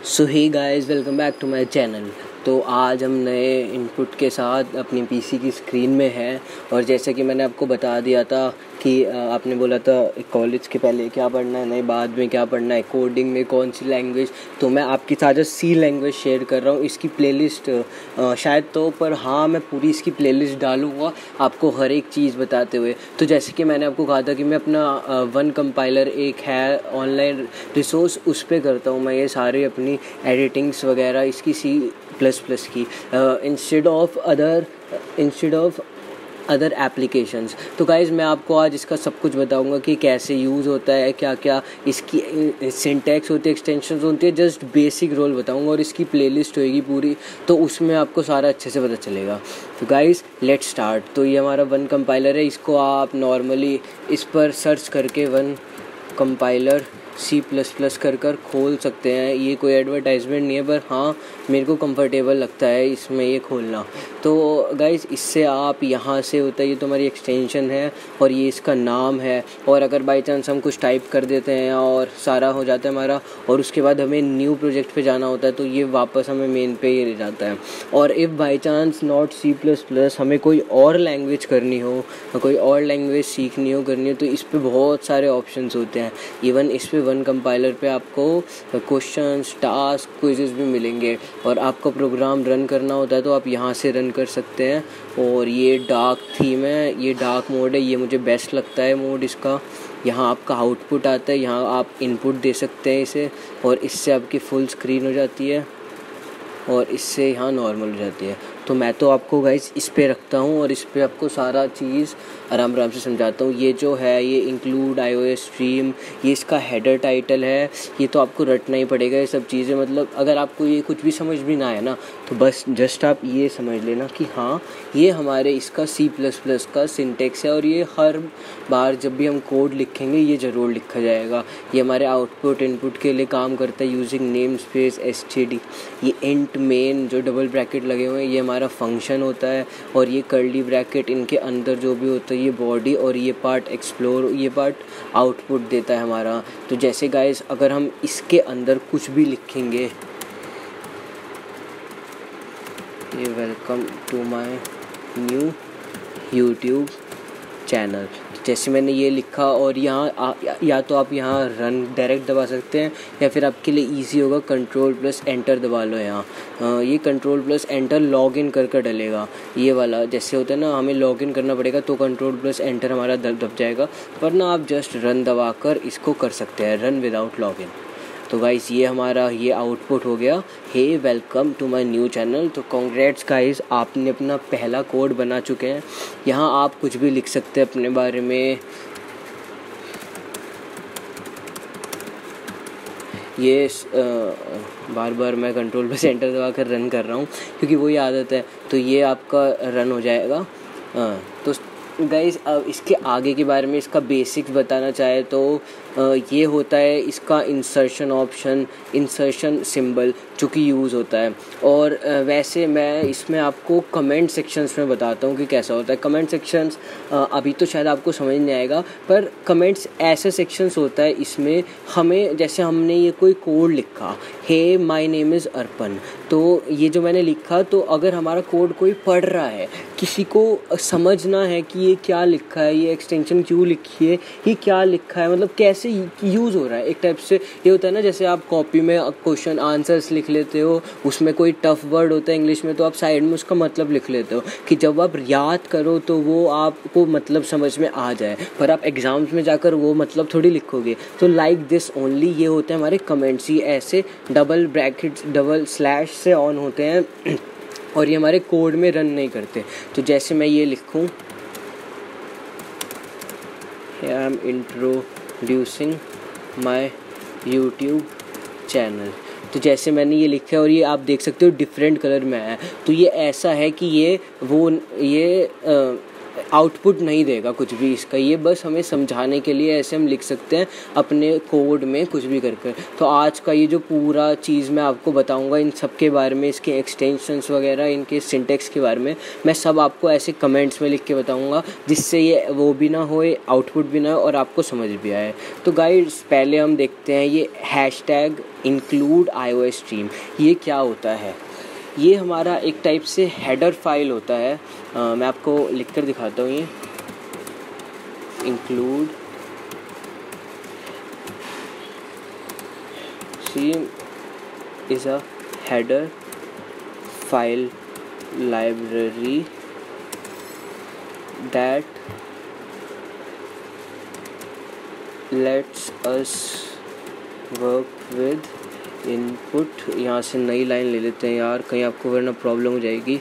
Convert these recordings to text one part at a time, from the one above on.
So hey guys, welcome back to my channel. तो आज हम नए इनपुट के साथ अपनी पीसी की स्क्रीन में हैं। और जैसे कि मैंने आपको बता दिया था कि आपने बोला था कॉलेज के पहले क्या पढ़ना है, नहीं बाद में क्या पढ़ना है, कोडिंग में कौन सी लैंग्वेज। तो मैं आपके साथ जो सी लैंग्वेज शेयर कर रहा हूँ, इसकी प्लेलिस्ट शायद तो, पर हाँ मैं पूरी इसकी प्लेलिस्ट डालूँगा आपको हर एक चीज़ बताते हुए। तो जैसे कि मैंने आपको कहा था कि मैं अपना वन कंपाइलर एक है ऑनलाइन रिसोर्स, उस पर करता हूँ मैं ये सारी अपनी एडिटिंग्स वगैरह इसकी C++ की इंस्टेड ऑफ अदर एप्लीकेशंस। तो गाइज़ मैं आपको आज इसका सब कुछ बताऊंगा कि कैसे यूज़ होता है, क्या क्या इसकी सिंटैक्स होती है, एक्सटेंशंस होती है, जस्ट बेसिक रोल बताऊंगा। और इसकी प्लेलिस्ट होएगी पूरी, तो उसमें आपको सारा अच्छे से पता चलेगा। तो गाइज़ लेट्स स्टार्ट। तो ये हमारा वन कंपाइलर है, इसको आप नॉर्मली इस पर सर्च करके वन कंपाइलर C++ कर खोल सकते हैं। ये कोई एडवर्टाइजमेंट नहीं है, पर हाँ मेरे को कंफर्टेबल लगता है इसमें ये खोलना। तो गाइज़ इससे आप यहाँ से होता है, ये तो हमारी एक्सटेंशन है और ये इसका नाम है। और अगर बाई चांस हम कुछ टाइप कर देते हैं और सारा हो जाता है हमारा, और उसके बाद हमें न्यू प्रोजेक्ट पे जाना होता है, तो ये वापस हमें मेन पे ही ले जाता है। और if by chance not C++ हमें कोई और लैंग्वेज करनी हो, कोई और लैंग्वेज सीखनी हो, करनी हो, तो इस पर बहुत सारे ऑप्शंस होते हैं। इवन इस पर वन कंपाइलर पे आपको क्वेश्चंस, टास्क, क्विज़ेस भी मिलेंगे। और आपका प्रोग्राम रन करना होता है तो आप यहाँ से रन कर सकते हैं। और ये डार्क थीम है, ये डार्क मोड है, ये मुझे बेस्ट लगता है मोड इसका। यहाँ आपका आउटपुट आता है, यहाँ आप इनपुट दे सकते हैं इसे, और इससे आपकी फुल स्क्रीन हो जाती है और इससे यहाँ नॉर्मल हो जाती है। तो मैं तो आपको गाइस इस पे रखता हूँ और इस पे आपको सारा चीज़ आराम से समझाता हूँ। ये जो है ये इंक्लूड iOS स्ट्रीम, ये इसका हेडर टाइटल है। ये तो आपको रटना ही पड़ेगा ये सब चीज़ें। मतलब अगर आपको ये कुछ भी समझ भी ना आए ना, तो बस जस्ट आप ये समझ लेना कि हाँ ये हमारे इसका C++ का सिंटेक्स है। और ये हर बार जब भी हम कोड लिखेंगे ये ज़रूर लिखा जाएगा। ये हमारे आउटपुट इनपुट के लिए काम करता है यूजिंग नेम स्पेस std। ये इंट मेन जो डबल ब्रैकेट लगे हुए हैं ये हमारा फंक्शन होता है। और ये कर्ली ब्रैकेट, इनके अंदर जो भी होता है ये बॉडी, और ये पार्ट एक्सप्लोर, ये पार्ट आउटपुट देता है हमारा। तो जैसे गाइस अगर हम इसके अंदर कुछ भी लिखेंगे, ये welcome to my new YouTube channel, जैसे मैंने ये लिखा, और यहाँ या तो आप यहाँ रन डायरेक्ट दबा सकते हैं, या फिर आपके लिए इजी होगा Ctrl+Enter दबा लो। यहाँ ये Ctrl+Enter लॉगिन कर डलेगा। ये वाला जैसे होता है ना, हमें लॉगिन करना पड़ेगा तो Ctrl+Enter हमारा दब जाएगा, वरना आप जस्ट रन दबा कर इसको कर सकते हैं, रन विदाउट लॉगिन। तो गाइस ये हमारा ये आउटपुट हो गया, hey welcome to my new channel. तो कॉन्ग्रेट्स गाइस, आपने अपना पहला कोड बना चुके हैं। यहाँ आप कुछ भी लिख सकते हैं अपने बारे में। ये बार बार मैं Ctrl+Enter दबा कर रन कर रहा हूँ क्योंकि वही आदत है। तो ये आपका रन हो जाएगा। तो गाइस अब इसके आगे के बारे में इसका बेसिक्स बताना चाहे तो ये होता है इसका इंसर्शन ऑप्शन, इंसर्शन सिंबल जो कि यूज़ होता है। और वैसे मैं इसमें आपको कमेंट सेक्शंस में बताता हूँ कि कैसा होता है। कमेंट सेक्शंस अभी तो शायद आपको समझ नहीं आएगा, पर कमेंट्स ऐसे सेक्शंस होता है इसमें हमें, जैसे हमने ये कोई कोड लिखा, हे माय नेम इज़ अर्पण, तो ये जो मैंने लिखा, तो अगर हमारा कोड कोई पढ़ रहा है, किसी को समझना है कि ये क्या लिखा है, ये एक्सटेंशन क्यों लिखी है, ये क्या लिखा है, मतलब कैसे यूज़ हो रहा है। एक टाइप से ये होता है ना, जैसे आप कॉपी में क्वेश्चन आंसर्स लिख लेते हो, उसमें कोई टफ वर्ड होता है इंग्लिश में, तो आप साइड में उसका मतलब लिख लेते हो कि जब आप याद करो तो वो आपको मतलब समझ में आ जाए, पर आप एग्ज़ाम्स में जाकर वो मतलब थोड़ी लिखोगे। तो लाइक दिस ओनली ये होते हैं हमारे कमेंट्स, ये ऐसे डबल ब्रैकेट्स, डबल स्लैश से ऑन होते हैं और ये हमारे कोड में रन नहीं करते। तो जैसे मैं ये लिखूं, I am introducing my YouTube channel, तो जैसे मैंने ये लिखा है और ये आप देख सकते हो डिफरेंट कलर में है। तो ये ऐसा है कि ये आउटपुट नहीं देगा कुछ भी इसका, ये बस हमें समझाने के लिए ऐसे हम लिख सकते हैं अपने कोड में कुछ भी कर कर। तो आज का ये जो पूरा चीज़ मैं आपको बताऊंगा इन सब के बारे में, इसके एक्सटेंशंस वगैरह, इनके सिंटेक्स के बारे में मैं सब आपको ऐसे कमेंट्स में लिख के बताऊंगा, जिससे ये वो भी ना होए, आउटपुट भी ना हो और आपको समझ भी आए। तो गाइस पहले हम देखते हैं ये हैशटैग इंक्लूड iOS स्ट्रीम, ये क्या होता है। ये हमारा एक टाइप से हेडर फाइल होता है। मैं आपको लिख कर दिखाता हूँ। ये include stream is a header file library that let's us work with input. यहाँ से नई लाइन ले लेते हैं यार, कहीं आपको वरना प्रॉब्लम हो जाएगी।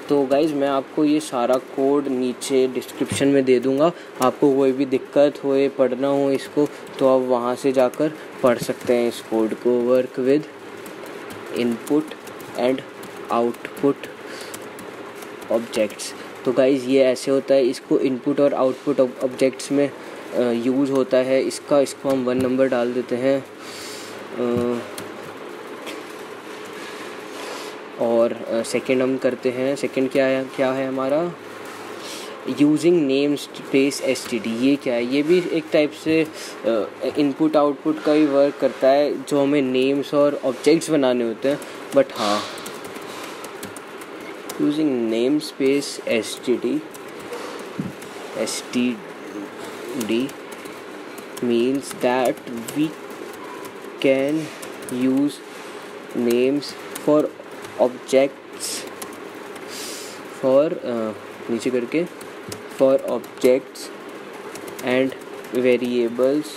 तो गाइज़ मैं आपको ये सारा कोड नीचे डिस्क्रिप्शन में दे दूँगा, आपको कोई भी दिक्कत होए पढ़ना हो इसको तो आप वहाँ से जाकर पढ़ सकते हैं इस कोड को। Work with input and output objects. तो गाइज़ ये ऐसे होता है, इसको इनपुट और आउटपुट ऑब्जेक्ट्स में यूज़ होता है इसको हम 1 नंबर डाल देते हैं। और सेकंड हम करते हैं, सेकंड क्या है हमारा, यूजिंग नेम स्पेस std। ये क्या है, ये भी एक टाइप से इनपुट आउटपुट का ही वर्क करता है, जो हमें नेम्स और ऑब्जेक्ट्स बनाने होते हैं। बट हाँ, using name space std means that we can use names for objects नीचे करके for objects and variables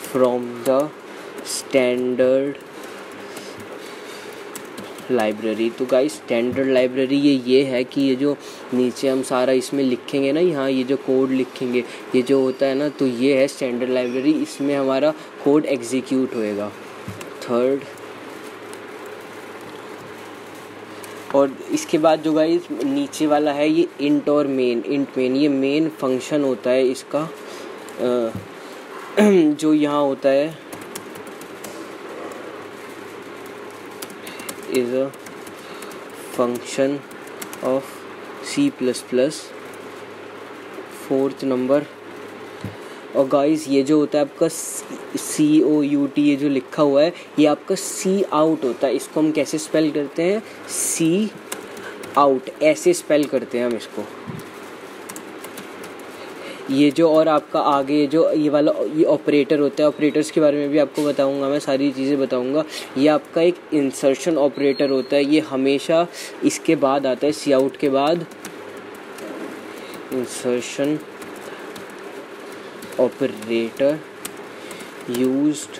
from the standard library. तो गाइस स्टैंडर्ड लाइब्रेरी ये है कि ये जो नीचे हम सारा इसमें लिखेंगे ना, यहाँ ये जो कोड लिखेंगे ये जो होता है ना, तो ये है स्टैंडर्ड लाइब्रेरी, इसमें हमारा कोड एग्जीक्यूट होएगा। थर्ड, और इसके बाद जो गाइस नीचे वाला है ये इंट और मेन। ये मेन फंक्शन होता है इसका, जो यहाँ होता है is a function of C++। Fourth number, और गाइस ये जो होता है आपका COUT, ये जो लिखा हुआ है ये आपका सी आउट होता है। इसको हम कैसे स्पेल करते हैं, सी आउट ऐसे स्पेल करते हैं हम इसको। ये जो और आपका आगे जो ये वाला ये ऑपरेटर होता है, ऑपरेटर्स के बारे में भी आपको बताऊंगा, मैं सारी चीज़ें बताऊंगा। ये आपका एक इंसर्शन ऑपरेटर होता है, ये हमेशा इसके बाद आता है, सी आउट के बाद इंसर्शन ऑपरेटर यूज्ड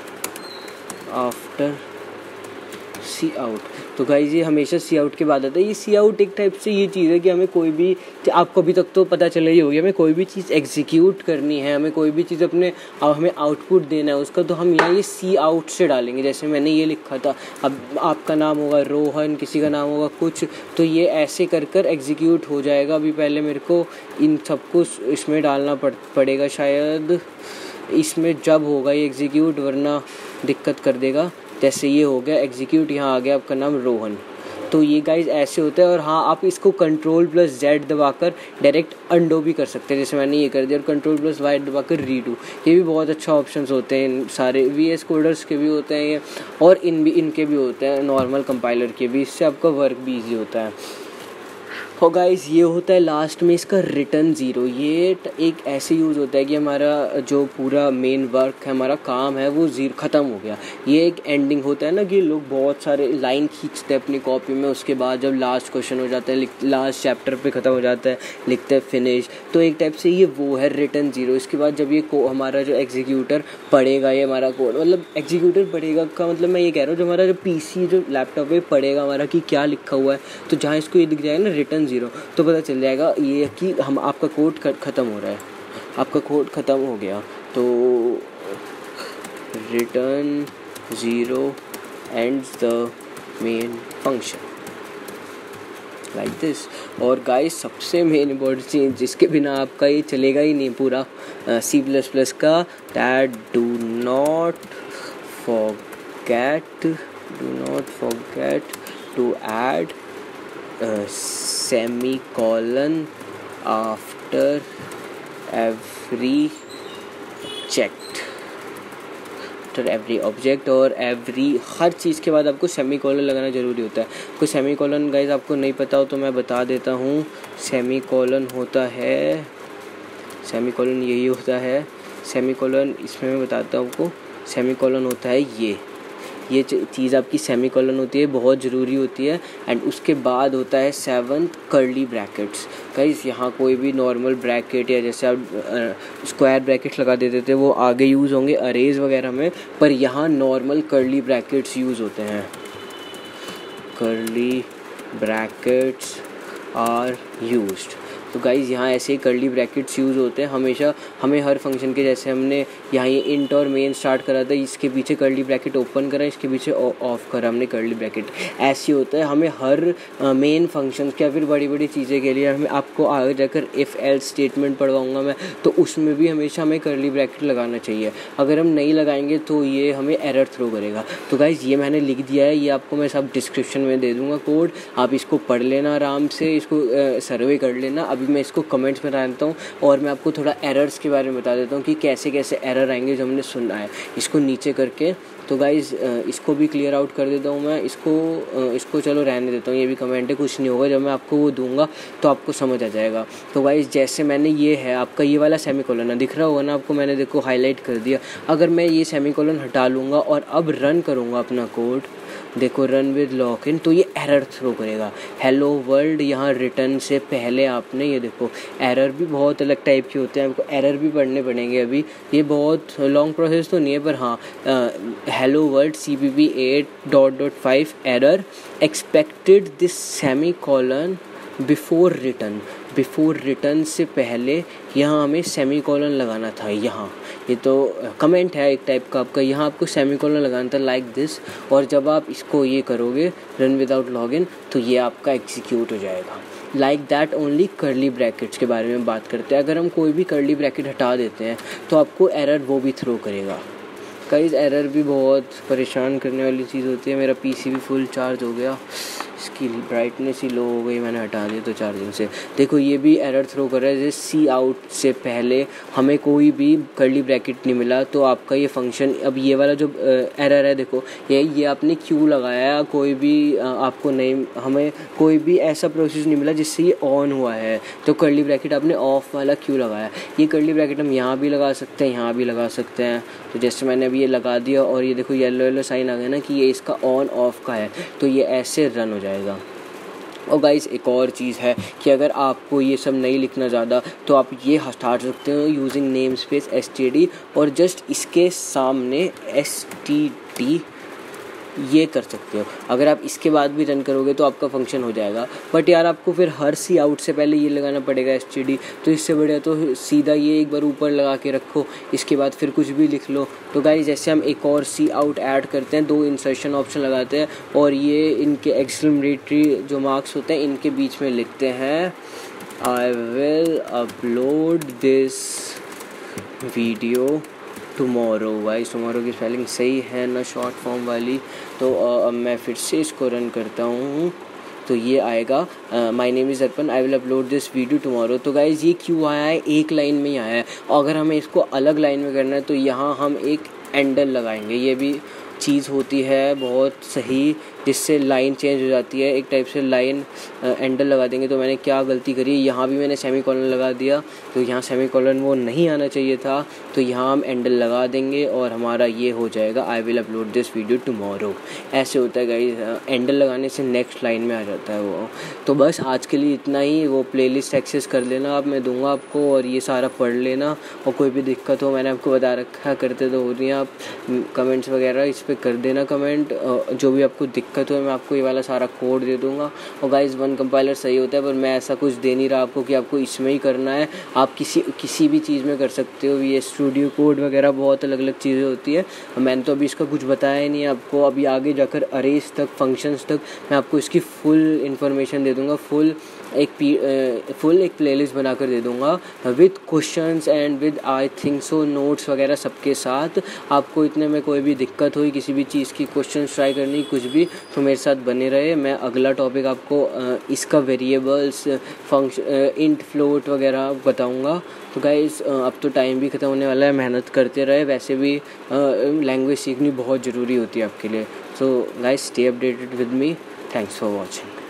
आफ्टर सी आउट। तो गाइस ये हमेशा सी आउट के बाद आता है। ये सी आउट एक टाइप से ये चीज़ है कि हमें कोई भी, आपको अभी तक तो पता चला ही होगी, हमें कोई भी चीज़ एग्जीक्यूट करनी है, हमें कोई भी चीज़ हमें आउटपुट देना है उसका, तो हम यहाँ ये सी आउट से डालेंगे। जैसे मैंने ये लिखा था, अब आपका नाम होगा रोहन, किसी का नाम होगा कुछ, तो ये ऐसे कर कर एग्जीक्यूट हो जाएगा। अभी पहले मेरे को इन सबको इसमें डालना पड़ेगा, शायद इसमें जब होगा ये एग्जीक्यूट, वरना दिक्कत कर देगा। जैसे ये हो गया एग्जीक्यूट, यहाँ आ गया आपका नाम रोहन। तो ये गाइज ऐसे होता है। और हाँ, आप इसको Ctrl+Z दबाकर डायरेक्ट अंडो भी कर सकते हैं, जैसे मैंने ये कर दिया, और Ctrl+Y दबाकर रीडू। ये भी बहुत अच्छा ऑप्शंस होते हैं, सारे VS कोडर्स के भी होते हैं ये, और इनके भी होते हैं, नॉर्मल कंपाइलर के भी। इससे आपका वर्क भी ईजी होता है। और गाइस ये होता है लास्ट में इसका रिटर्न 0। ये एक ऐसे यूज़ होता है कि हमारा जो पूरा मेन वर्क है, हमारा काम है, वो ख़त्म हो गया। ये एक एंडिंग होता है ना, कि लोग बहुत सारे लाइन खींचते हैं अपनी कॉपी में, उसके बाद जब लास्ट क्वेश्चन हो जाता है, लास्ट चैप्टर पे ख़त्म हो जाता है, लिखते हैं फिनिश। तो एक टाइप से ये वो है रिटर्न 0। इसके बाद जब ये हमारा जो एग्जीक्यूटर पढ़ेगा, ये हमारा कोड, मतलब एग्जीक्यूटर पढ़ेगा का मतलब मैं ये कह रहा हूँ, जो हमारा जो PC जो लैपटॉप पे पढ़ेगा हमारा कि क्या लिखा हुआ है, तो जहाँ इसको ये दिख जाएगा ना रिटर्न 0, तो पता चल जाएगा ये कि आपका कोड ख़त्म हो रहा है, आपका कोड ख़त्म हो गया। तो return 0 ends the main function. Like this. और गाइस सबसे मेन इम्पोर्टेंट चीज़ जिसके बिना आपका ये चलेगा ही नहीं पूरा C++ का, that do not forget to add semicolon after every object और हर चीज़ के बाद आपको सेमीकोलन लगाना ज़रूरी होता है। कोई सेमीकोलन गाइस आपको नहीं पता हो तो मैं बता देता हूँ। सेमीकोलन यही होता है। सेमीकोलन इसमें मैं बताता हूँ आपको। सेमीकोलन होता है ये चीज़ आपकी सेमीकोलन होती है, बहुत ज़रूरी होती है। एंड उसके बाद होता है 7th कर्ली ब्रैकेट्स। गाइस यहाँ कोई भी नॉर्मल ब्रैकेट या जैसे आप स्क्वायर ब्रैकेट्स लगा देते थे वो आगे यूज़ होंगे अरेज वगैरह में, पर यहाँ नॉर्मल कर्ली ब्रैकेट्स यूज़ होते हैं। Curly brackets are used. तो गाइज़ यहाँ ऐसे ही कर्ली ब्रैकेट्स यूज़ होते हैं हमेशा। हमें हर फंक्शन के, जैसे हमने यहाँ ये इंट और मेन स्टार्ट करा था, इसके पीछे कर्ली ब्रैकेट ओपन करा, इसके पीछे ऑफ करा हमने कर्ली ब्रैकेट, ऐसे होता है। हमें हर मेन फंक्शन या फिर बड़ी बड़ी चीज़ें के लिए हमें आपको आगे जाकर इफ़ एल्स स्टेटमेंट पढ़वाऊँगा मैं, तो उसमें भी हमेशा हमें कर्ली ब्रैकेट लगाना चाहिए। अगर हम नहीं लगाएंगे तो ये हमें एरर थ्रो करेगा। तो गाइज़ ये मैंने लिख दिया है, ये आपको मैं सब डिस्क्रिप्शन में दे दूँगा कोड, आप इसको पढ़ लेना आराम से, इसको सर्वे कर लेना। अभी मैं इसको कमेंट्स में डाल देता हूँ और मैं आपको थोड़ा एरर्स के बारे में बता देता हूँ कि कैसे कैसे एरर आएंगे जो हमने सुना है, इसको नीचे करके। तो गाइज़ इसको भी क्लियर आउट कर देता हूँ मैं, इसको चलो रहने देता हूँ, ये भी कमेंट है, कुछ नहीं होगा। जब मैं आपको वो दूंगा तो आपको समझ आ जाएगा। तो गाइज़ जैसे मैंने ये है आपका ये वाला सेमीकोलन है, दिख रहा होगा ना आपको, मैंने देखो हाईलाइट कर दिया। अगर मैं ये सेमीकोलन हटा लूँगा और अब रन करूँगा अपना कोड, देखो रन विद लॉगिन, तो ये एरर थ्रो करेगा, हेलो वर्ल्ड। यहाँ रिटर्न से पहले आपने ये देखो, एरर भी बहुत अलग टाइप के होते हैं, आपको एरर भी पढ़ने पड़ेंगे। अभी ये बहुत लॉन्ग प्रोसेस तो नहीं है, पर हाँ, hello world CPP 8.5 error expected this semicolon before return से पहले यहाँ हमें सेमीकोलन लगाना था। यहाँ ये तो कमेंट है एक टाइप का आपका, यहाँ आपको सेमीकोलन लगाना था लाइक दिस। और जब आप इसको ये करोगे रन विदाउट लॉगिन, तो ये आपका एग्जीक्यूट हो जाएगा like that only. Curly brackets के बारे में बात करते हैं। अगर हम कोई भी कर्ली ब्रैकेट हटा देते हैं तो आपको एरर वो भी थ्रो करेगा। गाइस एरर भी बहुत परेशान करने वाली चीज़ होती है। मेरा PC भी फुल चार्ज हो गया, इसकी ब्राइटनेस ही लो हो गई, मैंने हटा दी तो चार्जिंग से। देखो ये भी एरर थ्रो कर रहा है, जैसे सी आउट से पहले हमें कोई भी कर्ली ब्रैकेट नहीं मिला तो आपका ये फंक्शन, अब ये वाला जो एरर है देखो, ये आपने क्यों लगाया, कोई भी आपको नहीं, हमें कोई भी ऐसा प्रोसेस नहीं मिला जिससे ये ऑन हुआ है, तो कर्ली ब्रैकेट आपने ऑफ वाला क्यों लगाया। ये कर्ली ब्रैकेट हम यहाँ भी लगा सकते हैं, यहाँ भी लगा सकते हैं। तो जैसे मैंने अभी ये लगा दिया और ये देखो येलो साइन आ गया ना कि ये इसका ऑन ऑफ का है, तो ये ऐसे रन हो जाएगा। और गाइस एक और चीज़ है कि अगर आपको ये सब नहीं लिखना ज़्यादा तो आप ये हटा सकते हो यूजिंग नेम स्पेस std और जस्ट इसके सामने std ये कर सकते हो। अगर आप इसके बाद भी रन करोगे तो आपका फंक्शन हो जाएगा, बट यार आपको फिर हर सी आउट से पहले ये लगाना पड़ेगा std, तो इससे बढ़िया तो सीधा ये एक बार ऊपर लगा के रखो, इसके बाद फिर कुछ भी लिख लो। तो गाइस जैसे हम एक और सी आउट ऐड करते हैं, 2 इंसर्शन ऑप्शन लगाते हैं और ये इनके एक्सक्लेमेटरी जो मार्क्स होते हैं इनके बीच में लिखते हैं I will upload this video tomorrow. Vice tomorrow की स्पेलिंग सही है ना शॉर्ट फॉर्म वाली। तो अब मैं फिर से इसको रन करता हूँ, तो ये आएगा my name is Arpan, I will upload this video tomorrow. तो गाइज़ ये क्यों आया है, एक लाइन में ही आया है। और अगर हमें इसको अलग लाइन में करना है तो यहाँ हम एक एंडल लगाएंगे, ये भी चीज़ होती है बहुत सही, जिससे लाइन चेंज हो जाती है। एक टाइप से लाइन एंडल लगा देंगे। तो मैंने क्या गलती करी, यहाँ भी मैंने सेमीकोलन लगा दिया, तो यहाँ सेमीकोलन वो नहीं आना चाहिए था, तो यहाँ हम एंडल लगा देंगे और हमारा ये हो जाएगा I will upload this video tomorrow. ऐसे होता है गाइस, एंडल लगाने से नेक्स्ट लाइन में आ जाता है वो। तो बस आज के लिए इतना ही। वो प्लेलिस्ट एक्सेस कर लेना आप, मैं दूंगा आपको, और ये सारा पढ़ लेना। और कोई भी दिक्कत हो, मैंने आपको बता रखा, करते तो हो रही हैं आप, कमेंट्स वगैरह इस पर पे कर देना कमेंट। जो भी आपको दिक्कत हो मैं आपको ये वाला सारा कोड दे दूँगा। और गाइस वन कंपाइलर सही होता है, पर मैं ऐसा कुछ दे नहीं रहा आपको कि आपको इसमें ही करना है। आप किसी भी चीज़ में कर सकते हो। ये स्टूडियो कोड वगैरह बहुत अलग अलग चीज़ें होती है। मैंने तो अभी इसका कुछ बताया ही नहीं है आपको। अभी आगे जाकर अरेज तक, फंक्शंस तक मैं आपको इसकी फुल इन्फॉर्मेशन दे दूँगा। फुल एक प्लेलिस्ट बनाकर दे दूँगा with questions and with I think so notes वगैरह सबके साथ। आपको इतने में कोई भी दिक्कत हुई, किसी भी चीज़ की क्वेश्चंस ट्राई करनी, कुछ भी, तो मेरे साथ बने रहे। मैं अगला टॉपिक आपको इसका वेरिएबल्स, फंक्शन, इंट, फ्लोट वगैरह बताऊँगा। तो गाइस अब तो टाइम भी ख़त्म होने वाला है, मेहनत करते रहे। वैसे भी लैंग्वेज सीखनी बहुत ज़रूरी होती है आपके लिए। So guys stay updated with me. Thanks for watching.